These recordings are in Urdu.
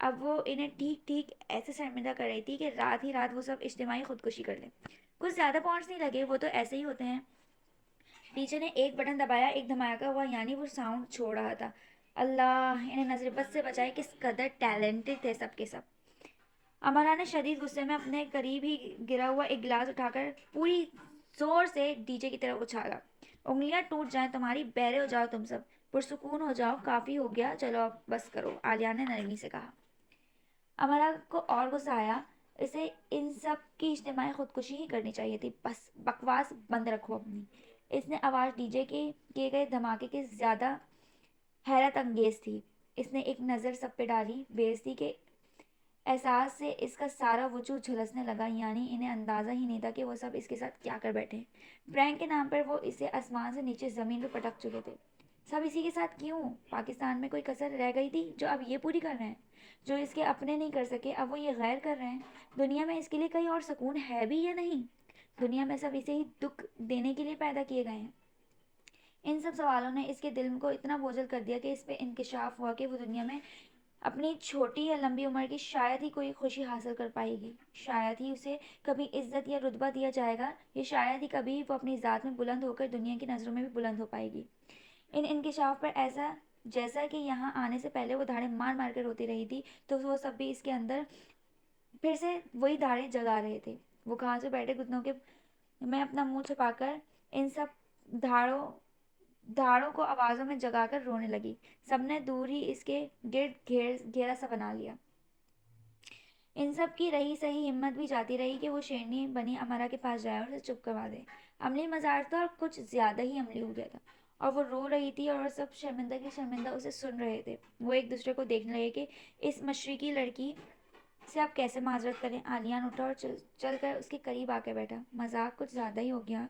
اب وہ انہیں ٹھیک ٹھیک ایسے شرمندہ کر رہی تھی کہ رات ہی رات وہ سب اجتماعی خودکشی کر لیں. کچھ زیادہ پوائنٹس نہیں لگے، وہ تو ایسے ہی ہوتے ہیں. ٹیچر نے ایک بٹن دبایا، ایک دھماکہ ہوا، یعنی وہ ساؤنڈ چھوڑ رہا تھا. اللہ انہیں نظر بد سے بچائے، کس قدر ٹیلنٹڈ تھے سب کے سب. امرا نے شدید غصے میں اپنے قریب ہی گرا ہوا ایک گلاس اٹھا کر پوری زور سے ڈی جے کی طرف اچھالا. انگلیاں ٹوٹ جائیں تمہاری، بہرے ہو جاؤ تم سب، پرسکون ہو جاؤ، کافی ہو گیا، چلو اب بس کرو، عالیہ نے نرمی سے کہا. امرا کو اور غصہ آیا. اسے ان سب کی اجتماعی خودکشی ہی کرنی چاہیے تھی. بس بکواس بند رکھو اپنی. اس نے آواز ڈی جے کے کیے گئے دھماکے کے زیادہ حیرت انگیز تھی. اس نے ایک نظر سب پہ ڈالی. بےعزتی کے احساس سے اس کا سارا وجود جھلسنے لگا، یعنی انہیں اندازہ ہی نہیں تھا کہ وہ سب اس کے ساتھ کیا کر بیٹھے. فرینک کے نام پر وہ اسے آسمان سے نیچے زمین پہ پٹک چکے تھے. سب اسی کے ساتھ کیوں؟ پاکستان میں کوئی کسر رہ گئی تھی جو اب یہ پوری کر رہے ہیں؟ جو اس کے اپنے نہیں کر سکے اب وہ یہ غیر کر رہے ہیں. دنیا میں اس کے لیے کہیں اور سکون ہے بھی یا نہیں؟ دنیا میں سب اسے ہی دکھ دینے کے لیے پیدا کیے گئے ہیں. ان سب سوالوں نے اس کے دل کو اتنا بوجھل کر دیا کہ اس پہ انکشاف ہوا کہ وہ دنیا میں اپنی چھوٹی یا لمبی عمر کی شاید ہی کوئی خوشی حاصل کر پائے گی. شاید ہی اسے کبھی عزت یا رتبہ دیا جائے گا، یا شاید ہی کبھی وہ اپنی ذات میں بلند ہو کر دنیا کی نظروں میں بھی بلند ہو پائے گی. ان انکشاف پر ایسا جیسا کہ یہاں آنے سے پہلے وہ دھاڑیں مار مار کر روتی رہی تھی، تو وہ سب بھی اس کے اندر پھر سے وہی دھاڑیں جگا رہے تھے. وہ کہاں سے بیٹھے گھٹنوں کے میں اپنا منہ چھپا کر ان سب دھاڑوں کو آوازوں میں جگا کر رونے لگی. سب نے دور ہی اس کے گرد گھیرا سا بنا لیا. ان سب کی رہی سہی ہمت بھی جاتی رہی کہ وہ شیرنی بنی امرا کے پاس جائے اور اسے چپ کروا دے. عملی مزاج تھا اور کچھ زیادہ ہی عملی ہو گیا تھا، اور وہ رو رہی تھی اور سب شرمندہ اسے سن رہے تھے. وہ ایک دوسرے کو دیکھنے لگے کہ اس مشرقی لڑکی سے آپ کیسے معذرت کریں. عالیان اٹھا اور چل کر اس کے قریب آ کے بیٹھا. مذاق کچھ زیادہ ہی ہو گیا.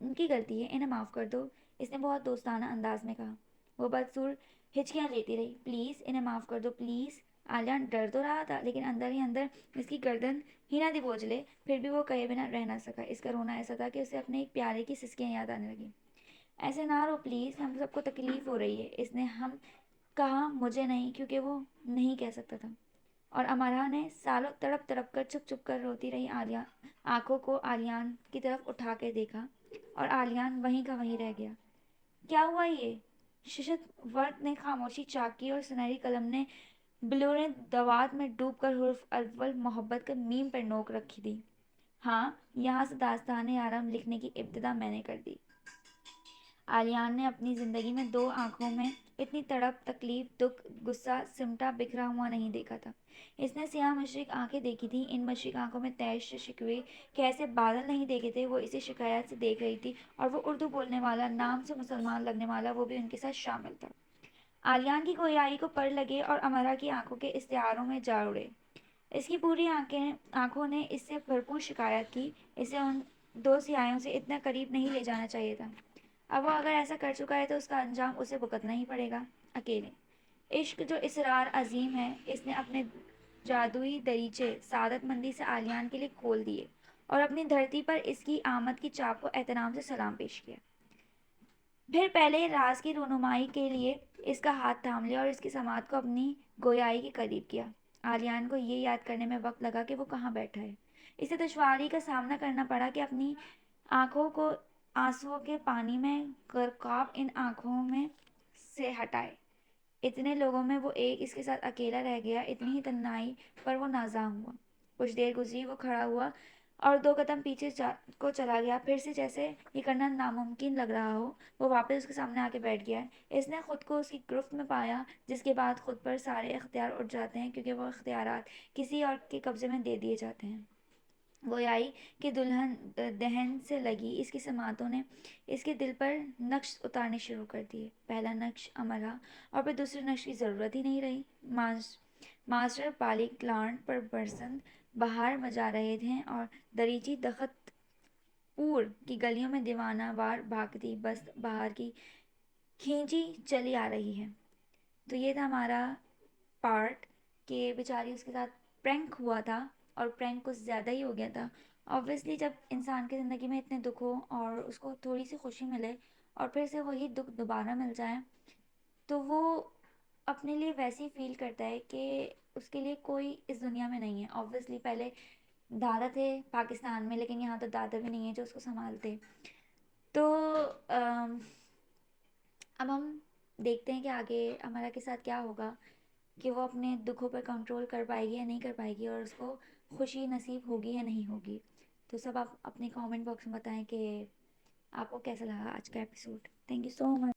ان کی غلطی ہے، انہیں معاف کر دو، اس نے بہت دوستانہ انداز میں کہا. وہ بدسور ہچکیاں لیتی رہی. پلیز انہیں معاف کر دو پلیز. عالیان ڈر تو رہا تھا لیکن اندر ہی اندر اس کی گردن ہی نہ دی بوجھلے. پھر بھی وہ کہے بنا رہ نہ سکا. اس کا رونا ایسا تھا کہ اسے اپنے ایک پیارے کی سسکیاں یاد آنے لگی. ایسے نہ رو پلیز، ہم سب کو تکلیف ہو رہی ہے. اس نے ہم کہا مجھے نہیں، کیونکہ وہ نہیں کہہ سکتا تھا. اور امرا نے سالوں تڑپ تڑپ کر چپ چپ کر روتی رہی آنکھوں کو عالیان کی طرف اٹھا کے دیکھا، اور عالیان وہیں کا وہیں رہ گیا. کیا ہوا یہ؟ ششت ورت نے خاموشی چاک کی اور سنہری قلم نے بلور دوات میں ڈوب کر حرف اول محبت کا میم پر نوک رکھی دی. ہاں، یہاں سے داستان آرام لکھنے کی ابتدا میں نے کر دی. عالیان نے اپنی زندگی میں دو آنکھوں میں اتنی تڑپ، تکلیف، دکھ، غصہ سمٹا بکھرا ہوا نہیں دیکھا تھا. اس نے سیاہ مشرق آنکھیں دیکھی تھی. ان مشرق آنکھوں میں تیش شکوے کے ایسے بادل نہیں دیکھے تھے. وہ اسے شکایت سے دیکھ رہی تھی، اور وہ اردو بولنے والا، نام سے مسلمان لگنے والا، وہ بھی ان کے ساتھ شامل تھا. عالیان کی گویائی کو پر لگے اور امرا کی آنکھوں کے استعاروں میں جا اڑے. اس کی پوری آنکھوں نے اس سے بھرپور شکایت کی. اسے ان دو سیاہوں سے اتنا قریب نہیں لے جانا چاہیے تھا. اب وہ اگر ایسا کر چکا ہے تو اس کا انجام اسے بھگتنا ہی پڑے گا، اکیلے. عشق جو اسرار عظیم ہے، اس نے اپنے جادوئی دریچے سعادت مندی سے عالیان کے لیے کھول دیے، اور اپنی دھرتی پر اس کی آمد کی چاپ کو احترام سے سلام پیش کیا. پھر پہلے راز کی رونمائی کے لیے اس کا ہاتھ تھام لیا اور اس کی سماعت کو اپنی گویائی کے قریب کیا. عالیان کو یہ یاد کرنے میں وقت لگا کہ وہ کہاں بیٹھا ہے. اسے دشواری کا سامنا کرنا پڑا کہ اپنی آنکھوں کو آنسوؤں کے پانی میں غرقاب ان آنکھوں میں سے ہٹائے. اتنے لوگوں میں وہ ایک اس کے ساتھ اکیلا رہ گیا. اتنی ہی تنہائی پر وہ نازاں ہوا. کچھ دیر گزری. وہ کھڑا ہوا اور دو قدم پیچھے کو چلا گیا. پھر سے جیسے یہ کرنا ناممکن لگ رہا ہو، وہ واپس اس کے سامنے آ کے بیٹھ گیا. اس نے خود کو اس کی گرفت میں پایا، جس کے بعد خود پر سارے اختیار اٹھ جاتے ہیں، کیونکہ وہ اختیارات کسی اور کے قبضے میں دے دیے جاتے ہیں. گویائی کے دہن سے لگی اس کی سماعتوں نے اس کے دل پر نقش اتارنے شروع کر دیے. پہلا نقش امرا، اور پھر دوسرے نقش کی ضرورت ہی نہیں رہی. ماسٹر بالی کلارن پر برسند بہار بجا رہے تھے، اور دریچی دخت پور کی گلیوں میں دیوانہ وار بھاگتی بس بہار کی کھینچی چلی آ رہی ہے. تو یہ تھا ہمارا پارٹ کہ بیچاری اس کے ساتھ پرینک ہوا تھا، اور پرینک کچھ زیادہ ہی ہو گیا تھا. آبویسلی جب انسان کی زندگی میں اتنے دکھ ہو اور اس کو تھوڑی سی خوشی ملے اور پھر سے وہی دکھ دوبارہ مل جائے، تو وہ اپنے لیے ویسے ہی فیل کرتا ہے کہ اس کے لیے کوئی اس دنیا میں نہیں ہے. آبویسلی پہلے دادا تھے پاکستان میں، لیکن یہاں تو دادا بھی نہیں ہے جو اس کو سنبھالتے. تو اب ہم دیکھتے ہیں کہ آگے ہمارا کے ساتھ کیا ہوگا، کہ وہ اپنے دکھوں پر کنٹرول کر پائے گی یا نہیں کر پائے گی، اور اس کو خوشی نصیب ہوگی یا نہیں ہوگی. تو سب آپ اپنے کامنٹ باکس میں بتائیں کہ آپ کو کیسا لگا آج کا episode. Thank you so much.